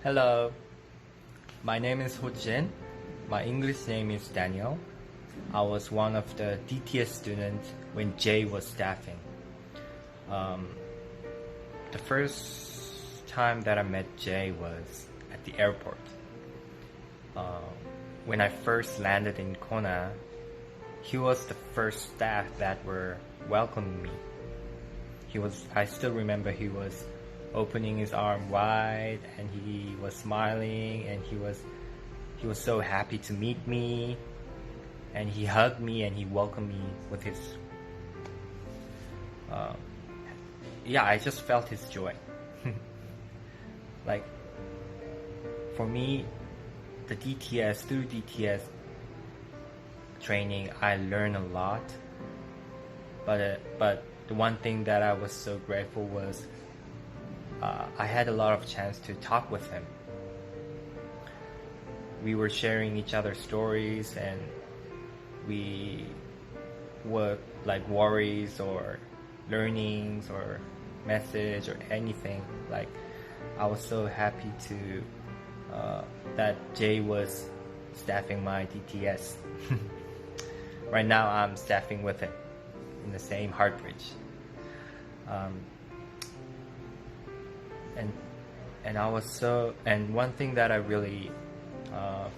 Hello, my name is Hojin. My English name is Danielle. I was one of the DTS students when Jay was staffing. The first time that I met Jay was at the airport. When I first landed in Kona, he was the first staff that were welcoming me. I still remember he was opening his arm wide and he was smiling and he was so happy to meet me, and he hugged me and he welcomed me with his I just felt his joy. Like, for me, through DTS training, I learned a lot, but the one thing that I was so grateful was I had a lot of chance to talk with him. We were sharing each other's stories, and we were like worries or learnings or message or anything. Like, I was so happy to that Jay was staffing my DTS. Right now I'm staffing with him in the same Heartbridge. And one thing that I really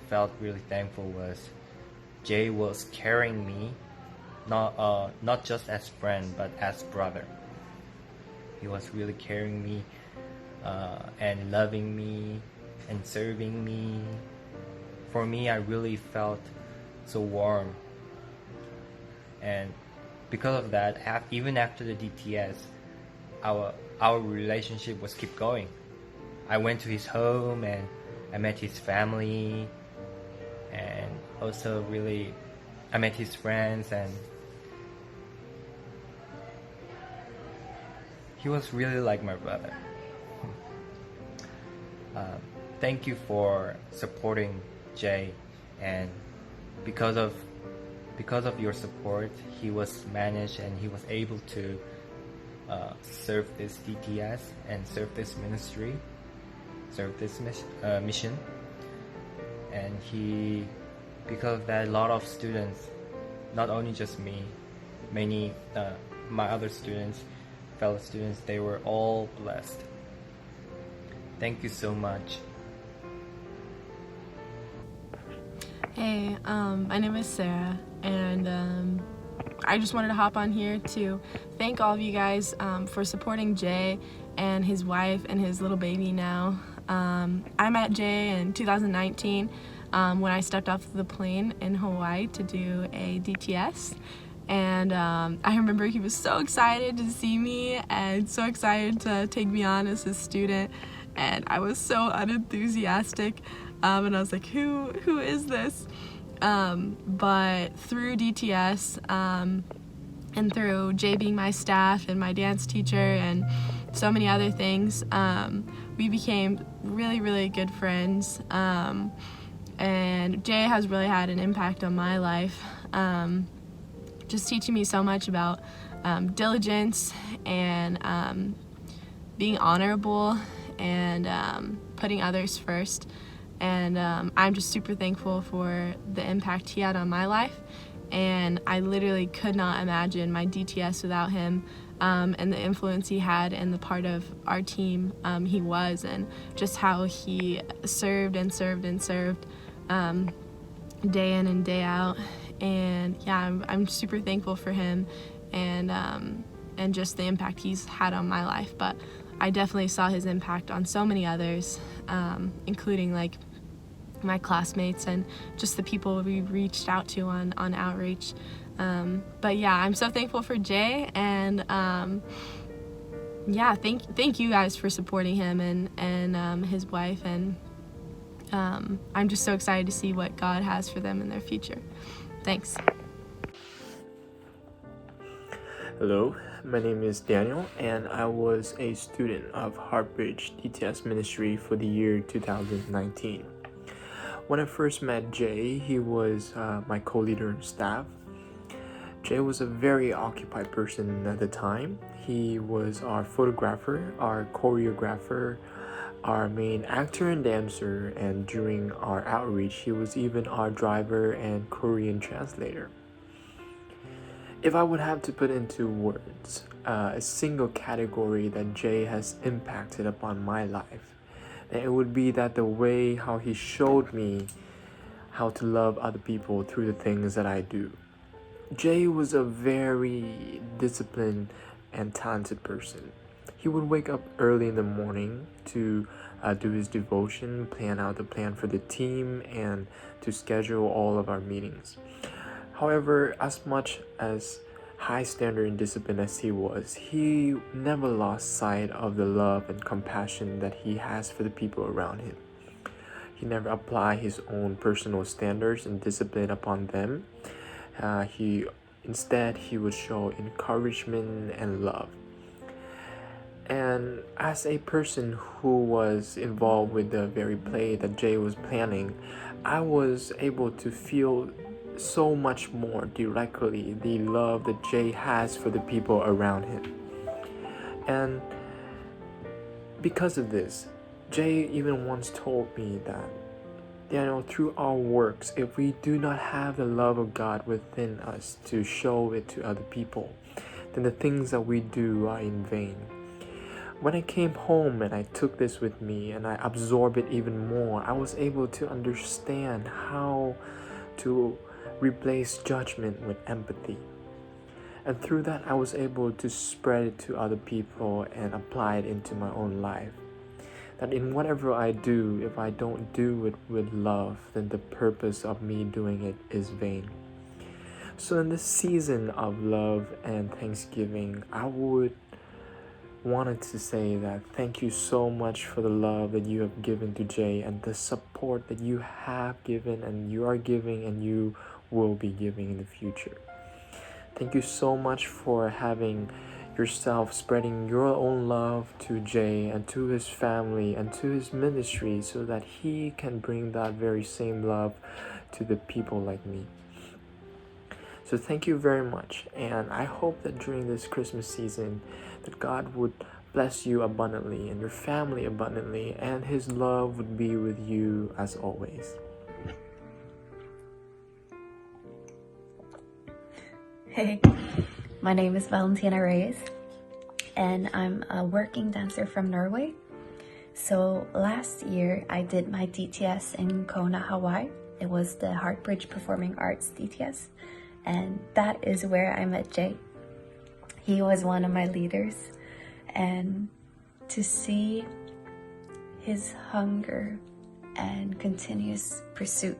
felt really thankful was Jay was carrying me, not just as friend but as brother. He was really carrying me and loving me and serving me. For me, I really felt so warm, and because of that, even after the DTS, our relationship was keep going. I went to his home and I met his family, and also really I met his friends, and he was really like my brother. Thank you for supporting Jay, and because of your support, he was managed and he was able to serve this DTS and serve this ministry, serve this mission. And because of that, a lot of students, not only just me, many my other students, fellow students, they were all blessed. Thank you so much. Hey, my name is Sarah, and I just wanted to hop on here to thank all of you guys for supporting Jay and his wife and his little baby now. I met Jay in 2019 when I stepped off the plane in Hawaii to do a DTS. And I remember he was so excited to see me and so excited to take me on as his student. And I was so unenthusiastic. And I was like, who is this? But through DTS and through Jay being my staff and my dance teacher and so many other things, we became really, really good friends. And Jay has really had an impact on my life, just teaching me so much about diligence and being honorable and putting others first. And I'm just super thankful for the impact he had on my life, and I literally could not imagine my DTS without him, and the influence he had and the part of our team he was, and just how he served and served and served day in and day out. And yeah, I'm super thankful for him and just the impact he's had on my life. But I definitely saw his impact on so many others, including like my classmates and just the people we reached out to on outreach. But yeah, I'm so thankful for Jay, and yeah, thank you guys for supporting him and his wife, and I'm just so excited to see what God has for them in their future. Thanks. Hello, my name is Daniel, and I was a student of Heartbridge DTS Ministry for the year 2019. When I first met Jay, he was my co-leader and staff. Jay was a very occupied person at the time. He was our photographer, our choreographer, our main actor and dancer, and during our outreach, he was even our driver and Korean translator. If I would have to put into words a single category that Jay has impacted upon my life, then it would be that the way how he showed me how to love other people through the things that I do. Jay was a very disciplined and talented person. He would wake up early in the morning to do his devotion, plan out the plan for the team, and to schedule all of our meetings. However, as much as high standard and discipline as he was, he never lost sight of the love and compassion that he has for the people around him. He never applied his own personal standards and discipline upon them. Instead, he would show encouragement and love. And as a person who was involved with the very play that Jay was planning, I was able to feel so much more directly the love that Jay has for the people around him. And because of this, Jay even once told me that, through our works, if we do not have the love of God within us to show it to other people, then the things that we do are in vain. When I came home and I took this with me and I absorbed it even more, I was able to understand how to replace judgment with empathy. And through that, I was able to spread it to other people and apply it into my own life. That in whatever I do, if I don't do it with love, then the purpose of me doing it is vain. So in this season of love and Thanksgiving, I would wanted to say that thank you so much for the love that you have given to Jay and the support that you have given and you are giving and you will be giving in the future. Thank you so much for having yourself spreading your own love to Jay and to his family and to his ministry so that he can bring that very same love to the people like me. So thank you very much, and I hope that during this Christmas season that God would bless you abundantly and your family abundantly, and his love would be with you as always. Hey, my name is Valentina Reyes, and I'm a working dancer from Norway. So last year I did my DTS in Kona, Hawaii. It was the Heartbridge Performing Arts DTS, and that is where I met Jay. He was one of my leaders, and to see his hunger and continuous pursuit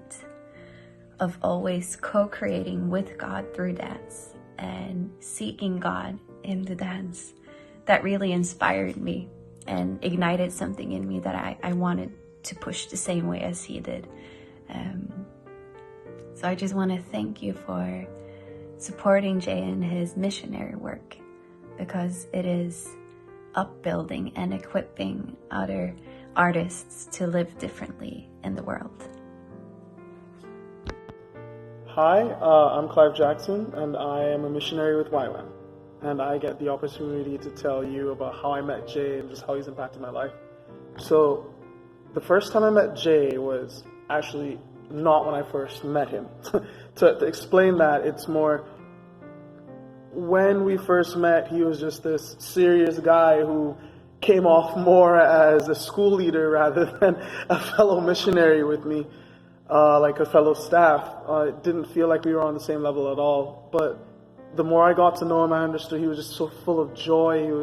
of always co-creating with God through dance and seeking God in the dance, that really inspired me and ignited something in me that I wanted to push the same way as he did. So I just want to thank you for supporting Jay in his missionary work, because it is upbuilding and equipping other artists to live differently in the world. Hi, I'm Clive Jackson, and I am a missionary with YWAM. And I get the opportunity to tell you about how I met Jay and just how he's impacted my life. So, the first time I met Jay was actually not when I first met him. To explain that, it's more, when we first met, he was just this serious guy who came off more as a school leader rather than a fellow missionary with me, like a fellow staff. It didn't feel like we were on the same level at all. But the more I got to know him, I understood he was just so full of joy.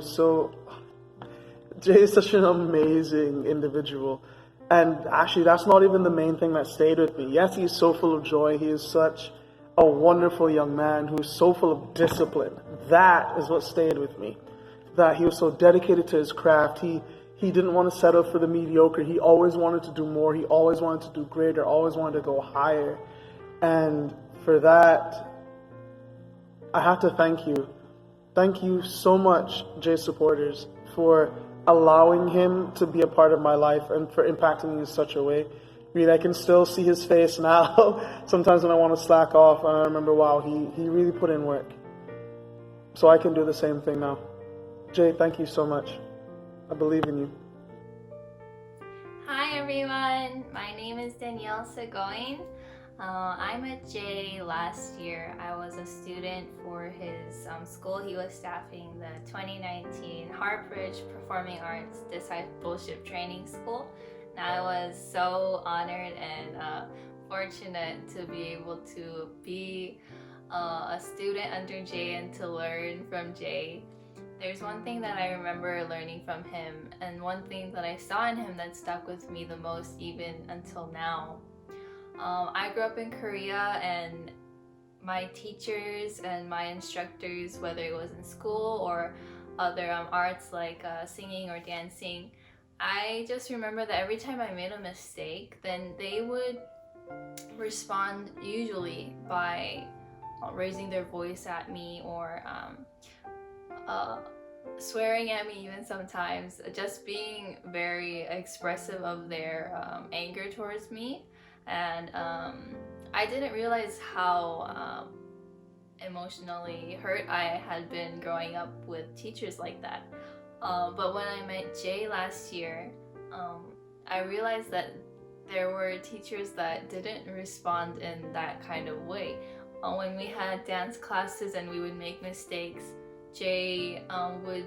Jay is such an amazing individual. And actually, that's not even the main thing that stayed with me. Yes, he's so full of joy. He is such a wonderful young man who's so full of discipline. That is what stayed with me. That he was so dedicated to his craft. He didn't want to settle for the mediocre. He always wanted to do more. He always wanted to do greater, always wanted to go higher. And for that, I have to thank you. Thank you so much, Jay supporters, for allowing him to be a part of my life and for impacting me in such a way. I mean, I can still see his face now. Sometimes when I want to slack off, and I remember, wow, he really put in work. So I can do the same thing now. Jay, thank you so much. I believe in you. Hi everyone, my name is Danielle Segoine. I met Jay last year. I was a student for his school. He was staffing the 2019 Hartbridge Performing Arts Discipleship Training School. And I was so honored and fortunate to be able to be a student under Jay and to learn from Jay. There's one thing that I remember learning from him, and one thing that I saw in him that stuck with me the most even until now. I grew up in Korea, and my teachers and my instructors, whether it was in school or other arts like singing or dancing, I just remember that every time I made a mistake, then they would respond usually by raising their voice at me or swearing at me even sometimes, just being very expressive of their anger towards me. And I didn't realize how emotionally hurt I had been growing up with teachers like that. But when I met Jay last year, I realized that there were teachers that didn't respond in that kind of way. When we had dance classes and we would make mistakes, Jay would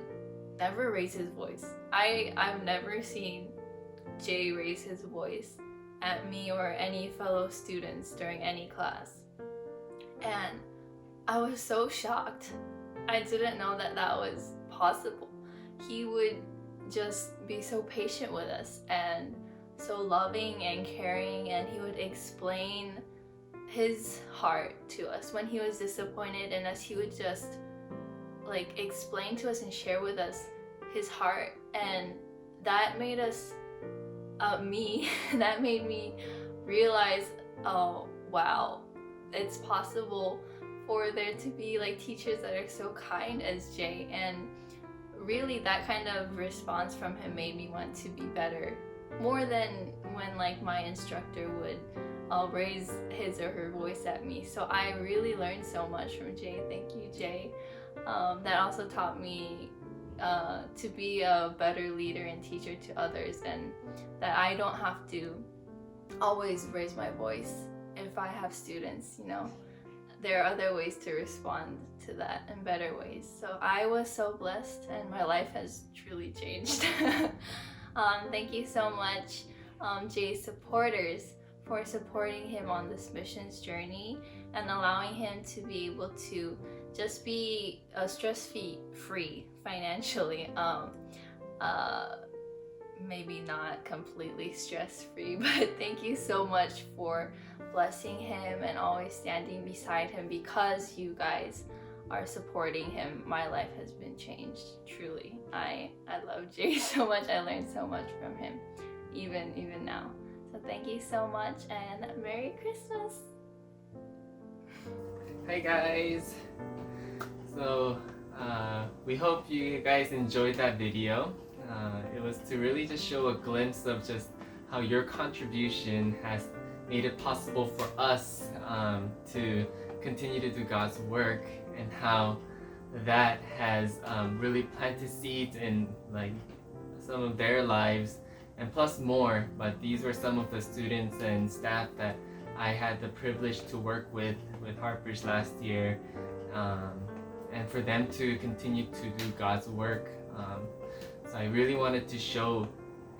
never raise his voice. I've never seen Jay raise his voice at me or any fellow students during any class. And I was so shocked. I didn't know that that was possible. He would just be so patient with us and so loving and caring, and he would explain his heart to us. When he was disappointed in us, he would just explain to us and share with us his heart, and that made us that made me realize, oh wow, it's possible for there to be teachers that are so kind as Jay. And really that kind of response from him made me want to be better, more than when my instructor would raise his or her voice at me. So I really learned so much from Jay. Thank you, Jay. That also taught me to be a better leader and teacher to others, and that I don't have to always raise my voice if I have students. There are other ways to respond to that in better ways. So I was so blessed, and my life has truly changed. Thank you so much, Jay's supporters, for supporting him on this missions journey and allowing him to be able to just be stress-free financially. Maybe not completely stress-free, but thank you so much for blessing him and always standing beside him. Because you guys are supporting him, my life has been changed, truly. I love Jay so much. I learned so much from him, even now. So thank you so much, and Merry Christmas! Hi guys! So we hope you guys enjoyed that video. It was to really just show a glimpse of just how your contribution has made it possible for us to continue to do God's work, and how that has really planted seeds in some of their lives, and plus more. But these were some of the students and staff that I had the privilege to work with Hartbridge last year, and for them to continue to do God's work. So I really wanted to show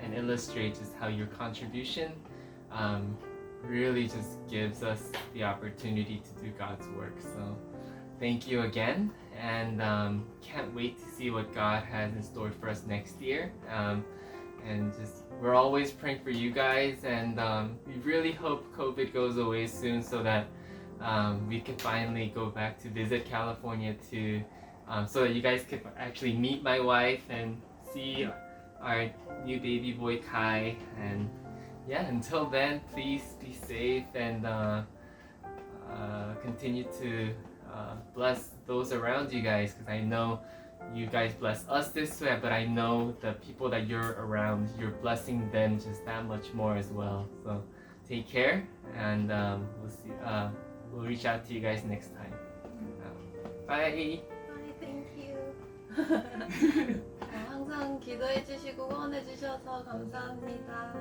and illustrate just how your contribution really just gives us the opportunity to do God's work. So thank you again, and can't wait to see what God has in store for us next year. And just we're always praying for you guys, and we really hope COVID goes away soon so that we can finally go back to visit California so that you guys could actually meet my wife and see our new baby boy Kai. And yeah, until then, please be safe and continue to bless those around you guys, because I know you guys bless us this way, but I know the people that you're around, you're blessing them just that much more as well. So take care, and we'll reach out to you guys next time. Bye. Bye, thank you. 항상 기도해 주시고 후원해 주셔서 감사합니다.